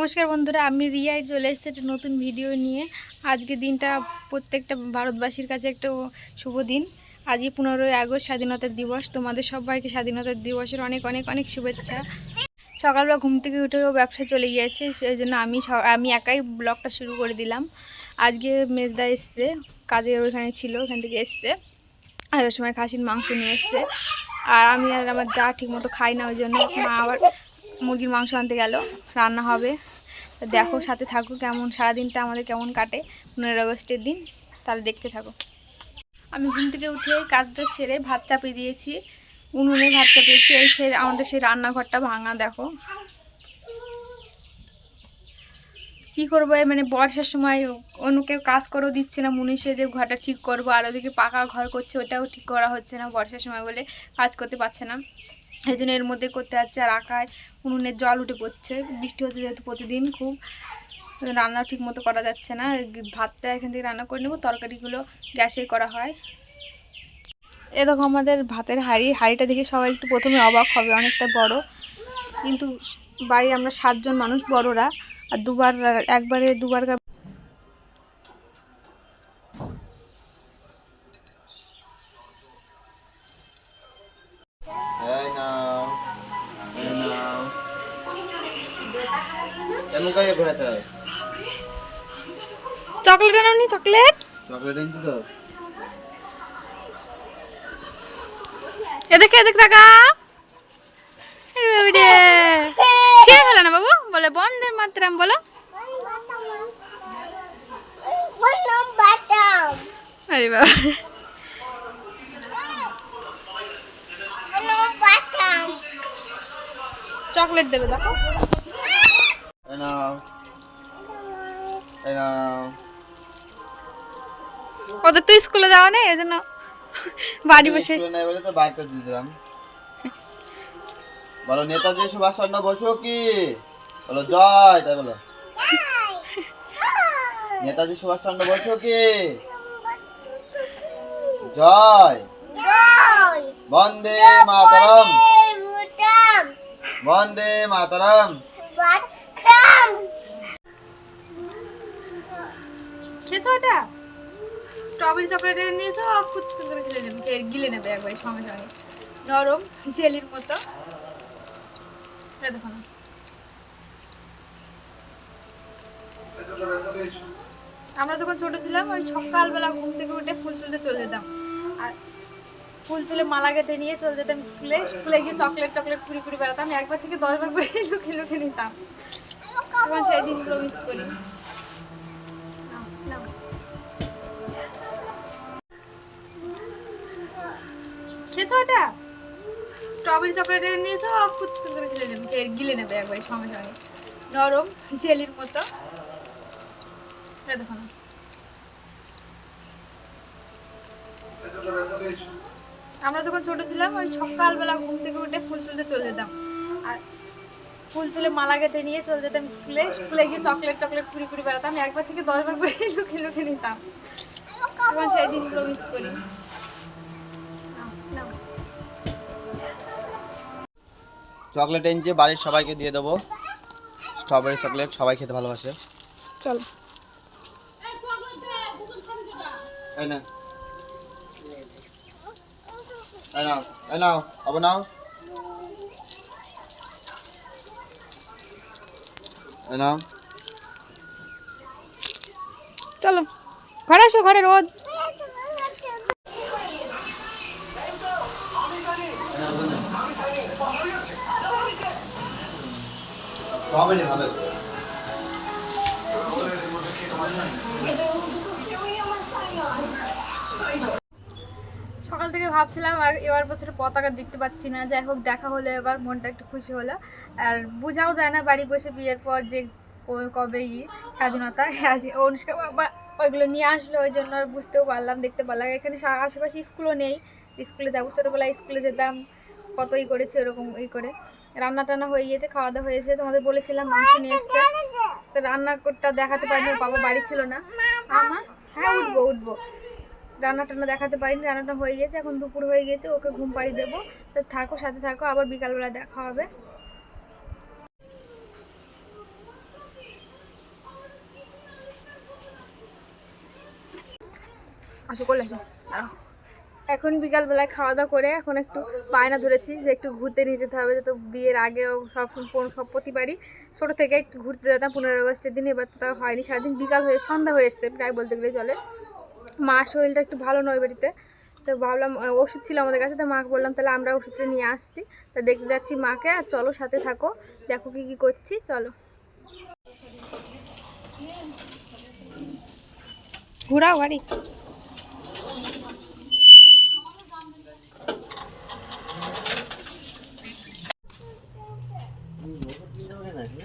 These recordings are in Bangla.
নমস্কার বন্ধুরা, আমি রিয়াই চলে এসেছি একটা নতুন ভিডিও নিয়ে। আজকে দিনটা প্রত্যেকটা ভারতবাসীর কাছে একটা শুভ দিন। আজকে 15ই আগস্ট স্বাধীনতা দিবস। তোমাদের সবাইকে স্বাধীনতা দিবসের অনেক অনেক অনেক শুভেচ্ছা। সকালবেলা ঘুম থেকে উঠেও ব্যবসায় চলে গিয়েছে, সেই জন্য আমি একাই ব্লগটা শুরু করে দিলাম। আজকে মেজদা এসছে, কাজের ওইখানে ছিল, ওখান থেকে এসছে। আর সময় খাসির মাংস নিয়ে এসছে। আর আমি আর আমার যা ঠিকমতো খাই না, ওই জন্য মা আবার মুরগির মাংস আনতে গেল, রান্না হবে। দেখো, সাথে থাকো কেমন সারাদিনটা আমাদের কেমন কাটে 15 আগস্টের দিন, তাহলে দেখতে থাকো। আমি ঘুম থেকে উঠে কাজটা সেরে ভাত চাপিয়ে দিয়েছি, উনুনে ভাত চাপিয়েছি। এই আমাদের সেই রান্নাঘরটা ভাঙা, দেখো কী করবো। মানে বর্ষার সময় অন্য কেউ কাজ করেও দিচ্ছে না, মুনিশে যে ঘরটা ঠিক করবো, আর ওদিকে পাকা ঘর করছে, ওটাও ঠিক করা হচ্ছে না বর্ষার সময় বলে, কাজ করতে পারছে না। এই জন্য এর মধ্যে করতে যাচ্ছে। আর আঁকায় উনুনের জল উঠে পড়ছে, বৃষ্টি হচ্ছে যেহেতু প্রতিদিন, খুব রান্না ঠিক মতো করা যাচ্ছে না। ভাতটা এখান থেকে রান্না করে নেবো, তরকারিগুলো গ্যাসেই করা হয়। এ দেখো আমাদের ভাতের হাঁড়িটা দেখে সবাই একটু প্রথমে অবাক হবে, অনেকটা বড়। কিন্তু বাড়ি আমরা 7 জন মানুষ, বড়রা। আর একবারে দুবার চকলেট আনোনি? চকলেট আনছি তো। এদিকে টাকা সে হলো না বাবু, বলে বন্ধের মাতরম বলো। আরে বাবা, চকলেট দেবে, দেখো। ওদের তো স্কুলে যাওয়া নেই, এই জন্য বাড়ি বসে। বলো নেতাজি সুভাষচন্দ্র বসু কি? বলো জয়, তাই বলো। নেতাজি সুভাষচন্দ্র বসু কি? জয়। বন্দে মাতরম। বন্দে মাতরম। খেয়েছো ওটা? স্ট্রবেরি চকলেট এনে নিয়েছো, কুচকুচ করে গিলে নেবে একবার সঙ্গে সঙ্গে, নরম জেলির মতো। দেখো না, আমরা যখন ছোট ছিলাম, ওই সকালবেলা ঘুম থেকে উঠে ফুল তুলতে চলে যেতাম। আর ফুল তুলে মালা গেঁথে নিয়ে চলে যেতাম স্কুলে গিয়ে চকলেট কুড়ি বেড়াতাম। একবার থেকে 10 বার করে লুকিয়ে নিতাম। এখন সেই দিনগুলো মিস করি। খেয়েছো ওটা? স্ট্রবেরি চকলেট এনে নিয়েছো, কুচকুচ করে গিলে নেবে একবার সঙ্গে সঙ্গে, নরম জেলির মতো। দেখো না, আমরা যখন ছোট ছিলাম, ওই সকালবেলা ঘুম থেকে উঠে ফুল তুলতে চলে যেতাম। আর ফুল তুলে মালা গেঁথে নিয়ে চলে যেতাম স্কুলে গিয়ে চকলেট কুড়ি বেড়াতাম। একবার থেকে 10 বার করে লুকিয়ে নিতাম। এখন সেই দিনগুলো মিস করি। চকলেট এনেছি, বাড়ির সবাইকে দিয়ে দেবো। স্ট্রবেরি চকলেট সবাই খেতে ভালোবাসে। চলো, এই না, এই নাও, আবার নাও, এই নাও। চলো ঘরে আসো, ঘরে রোদ। স্ট্রবেরি ভালো। সকাল থেকে ভাবছিলাম আর এবার বছর পতাকা দেখতে পাচ্ছি না, যাই হোক দেখা হলো, এবার মনটা একটু খুশি হলো। আর বোঝাও যায় না বাড়ি বসে বিয়ের পর যে কবে স্বাধীনতা। অনুষ্কার বাবা ওইগুলো নিয়ে আসলো, ওই জন্য আর বুঝতেও পারলাম, দেখতে পারলাম। এখানে আশেপাশে স্কুলও নেই, স্কুলে যাবো, ছোটোবেলায় স্কুলে যেতাম, কতই করেছে ওরকম করে। রান্না টান্না হয়ে গিয়েছে, খাওয়া দাওয়া হয়েছে, তোমাদের বলেছিলাম মাংস নিয়ে এসছে। তো রান্নাটা দেখাতে পারিনি, বাবা বাড়ি ছিল না। মা, হ্যাঁ উঠবো। রান্না টান্না দেখাতে পারিনি, রান্নাটা হয়ে গেছে, এখন দুপুর হয়ে গেছে, ওকে ঘুম পাড়িয়ে দেবো। তো থাকো, সাথে থাকো, আবার বিকালবেলা দেখা হবে। আসো করলে আসো। এখন বিকালবেলায় খাওয়া দাওয়া করে এখন একটু বায়না ধরেছি যে একটু ঘুরতে নিয়ে যেতে হবে। তো বিয়ের আগেও সব প্রতিবারই ছোটো থেকে একটু ঘুরতে যেতাম 15 আগস্টের দিন, এবার তো তা হয়নি। সারাদিন বিকাল হয়ে সন্ধ্যা হয়ে এসছে প্রায় বলতে গেলে চলে। মা শরীরটা একটু ভালো নয় বাড়িতে, তো ভাবলাম ওষুধ ছিল আমাদের কাছে, তো মাকে বললাম তাহলে আমরা ওষুধটা নিয়ে আসছি। তো দেখতে যাচ্ছি মাকে, আর চলো সাথে থাকো, দেখো কী কী করছি, চলো ঘুরাও গাড়ি।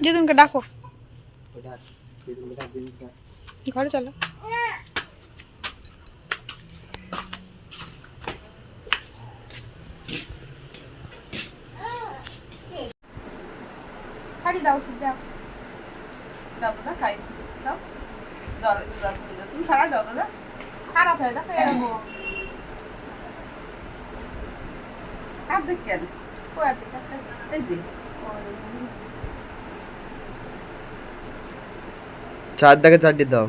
দিদুনকে ডাকো, ঘরে চলো। ছাড়ি দাও ওষুধ, যাও দাও দাদা খাই দাও। জ্বর হয়েছে, জ্বর করে দাও, তুমি সারা দাও দাদা। খারাপ হয়ে দেখো এরকম আপনি কেন এই যে চার দাগে চারটি দাও।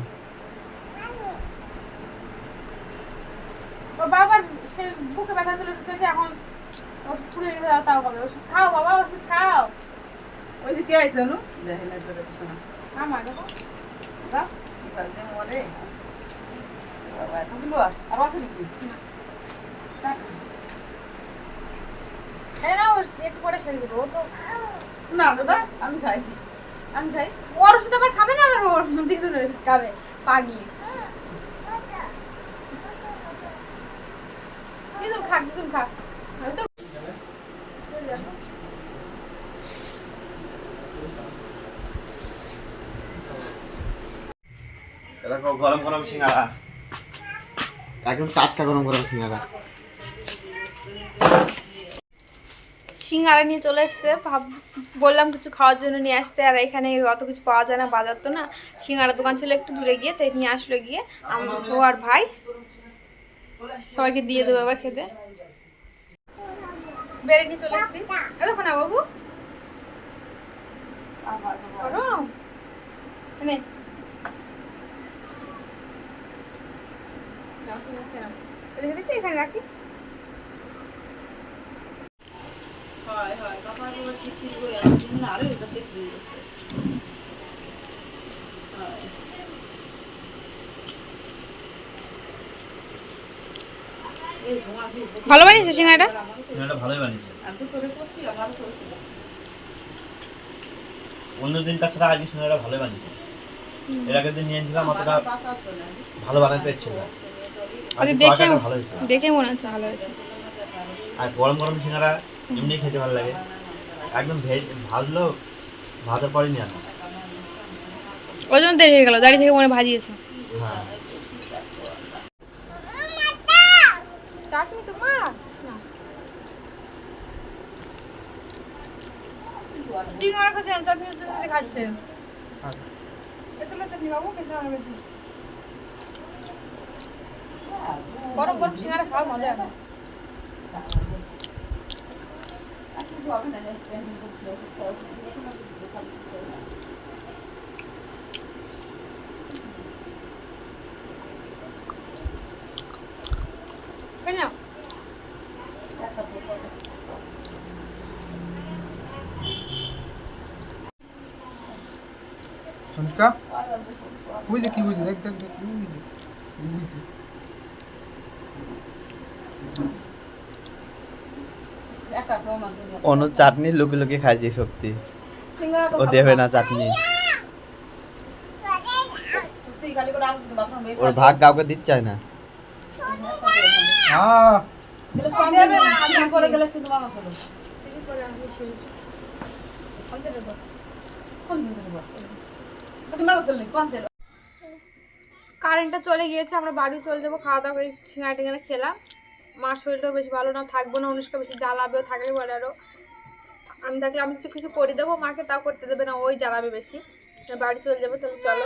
ওর বাবার সে বুকে ব্যথা ছিল, ওষুধ খেয়েছে, এখন ওষুধ পুড়ে গেলে তাও হবে। ওষুধ খাও বাবা, ওষুধ খাও। ওই যে কে আইছে নু দেখে না তোর কাছে শোনা আমার দেখো দাও বিকাল যে মরে বাবা এতগুলো আর আছে নাকি হ্যাঁ না, ও একটু পরে সেরে দেবো। ও তো না দাদা আমি খাই আমি খাই ওর ওষুধ আবার খাবে না, আবার ওর দিদুনের ওষুধ খাবে পাগলি। দিদুন খা, দিদুন খা। আমি তো দেখো গরম গরম সিঙ্গারা, একদম টাটকা গরম গরম সিঙ্গারা। সিঙ্গারা নিয়ে চলে এসছে, বললাম কিছু খাওয়ার জন্য নিয়ে আসতে, আর এখানে অত কিছু পাওয়া যায় না, বাজার তো না। সিঙ্গারা দোকান ছিল একটু দূরে গিয়ে, তাই নিয়ে আসলো গিয়ে ও আর ভাই, সবাইকে দিয়ে দেবো আবার খেতে। বেড়ে নিয়ে চলে এসছি, দেখো না বাবু গরম নে। দেখি এখানে রাখি। হয় হয় বাবা বাবা কি শিখবো আমি না আরে এটা শিখে গেছে এই সময় আমি ভালো বানিয়েছে সিঙ্গারাটা? সিঙ্গারাটা ভালোই বানিয়েছে। আমি তো করে করছি আমারও করেছিল অন্য দিনটা ছাড়া আজকে সিঙ্গারাটা ভালোই বানিয়েছে। এর আগের দিন নিয়েছিলাম অতটা বাসা চলে ভালো বানাতে পারছিল না। ওকে আজকে দেখে তরকারিটা ভালো হয়েছে। দেখে মনে হচ্ছে ভালো হয়েছে। আর গরম গরম সিঙ্গারা এমনি খেতে ভালো লাগে, একদম ভাজলো, ভাজার পরে নিয়ে আনো। ওই জন্য দেরি হয়ে গেল, দাঁড়িয়ে থেকে মনে ভাজিয়েছে। হ্যাঁ চাটনি তোমার না, সিঙ্গারা খাচ্ছে, চাটনি খাচ্ছে। এতগুলো চাটনি বাবু খেতে হবে বেশি। গরম গরম সিঙ্গারা খাওয়ার মজা আছে। খেয়ে নাও। অনুষ্কা ওই যে কি হয়েছে দেখ দেখ দেখ ওই যে, কি হয়েছে? অনু চাটনি লুকি লুকি খাইছে সত্যি, ও দেবে না চাটনি, ওর ভাগ কাউকে দিচ্ছে না। হ্যাঁ কারেন্টটা চলে গিয়েছে, আমরা বাড়ি চলে যাবো। খাওয়া দাওয়া করে সিঙ্গারা টিঙ্গারা খেলাম। মার শরীরটাও বেশি ভালো না, থাকবো না। অনুষ্কা বেশি জ্বালাবেও, থাকলে বলে আরও আমি থাকলে আমি কিছু করে দেবো, মাকে তাও করতে দেবে না, ওই জ্বালাবে বেশি। বাড়ি চলে যাবো, তাহলে চলো।